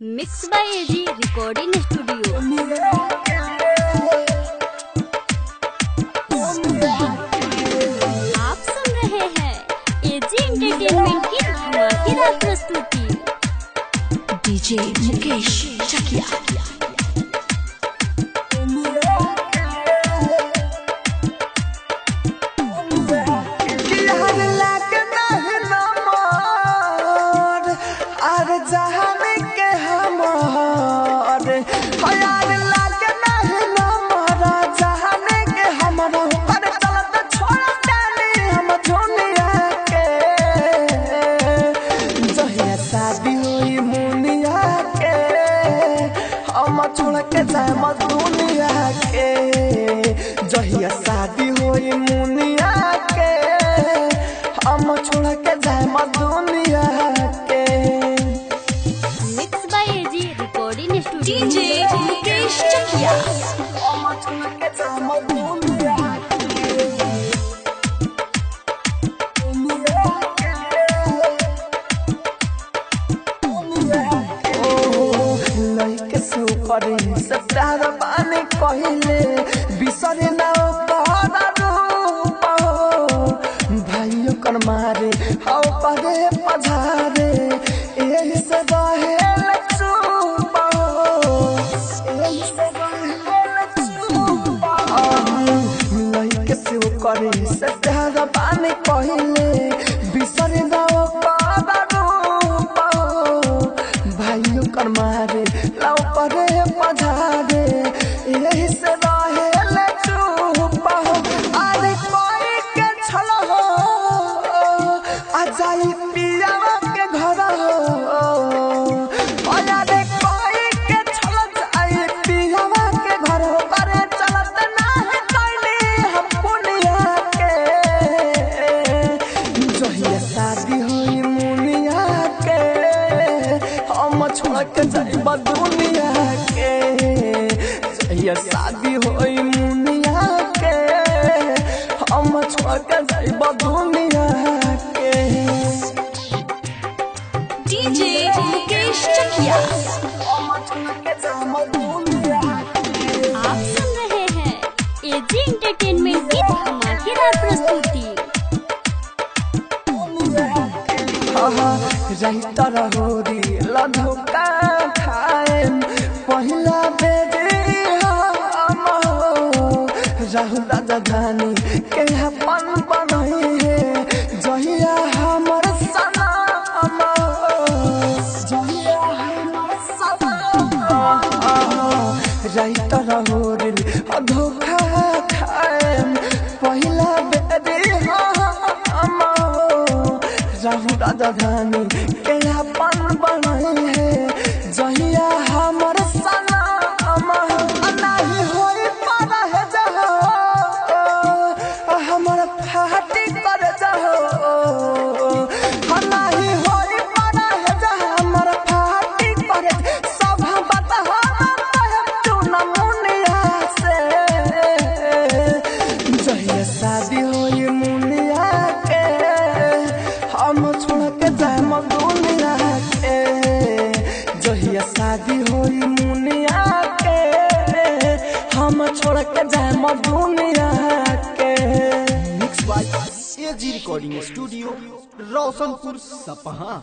Mix by AG recording studio. आप सुन रहे हैं एजी एंटरटेनमेंट की धमाकेदार प्रस्तुति। डीजे मुकेश चकिया। छोड़ के जाए दुनिया के जहिया शादी होई मुनिया के हम छोड़ के जाए दुनिया के। Mix by AG recording studio. DJ Mukesh Chakiya. हम छोड़ के जाए दुनिया से प्यार बाने कहले बिसरे ना रूप भाइयों कर मारे हाउ परे पझारे एही से रहे चुप एही से रहे चुप लइके से करे से प्यार बाने कहले बिसरे ना रूप भाइयों कर मारे लाओ परे पझारे यही से रहे चुप अरे कोई के छल हो आ जाई पिया के घर हो अरे कोई के छल जाई पिया के घर हो करे चलत ना है कैली हम पुनिया के जहिया शादी होई मुनिया के हम छोड़ के जाई दुनिया के जहिया शादी होई मुनिया के हम छोड़ के जाई दुनिया के। डीजे मुकेश चकिया। हम छोड़ के जाई दुनिया के। आप सुन रहे हैं एजी एंटरटेनमेंट की धमाकेदार प्रस्तुति। रही तरह होरी लधोका खाए पहिला बेरी हम राहुल राजधानी के अपन बनई है जहिया हमर सनम जहिया हमर सनम रही तरह होरी धोखा खाए पहिला बेरी हम राहुल राजधानी के अपन बनई है जहिया हमर सनम नहीं होई पारा है जहो हमर फाटी कर जहो नहीं होई पारा है जहो हमर फाटी कर सब बात हम चुन मुनिया से जहिया शादी होई मुनिया के हम छोड़ के जाए दुनिया के जहिया शादी होई मुनिया के हम छोड़ के जाए दुनिया के। Mix by AG recording studio Roshanpur Sapaha.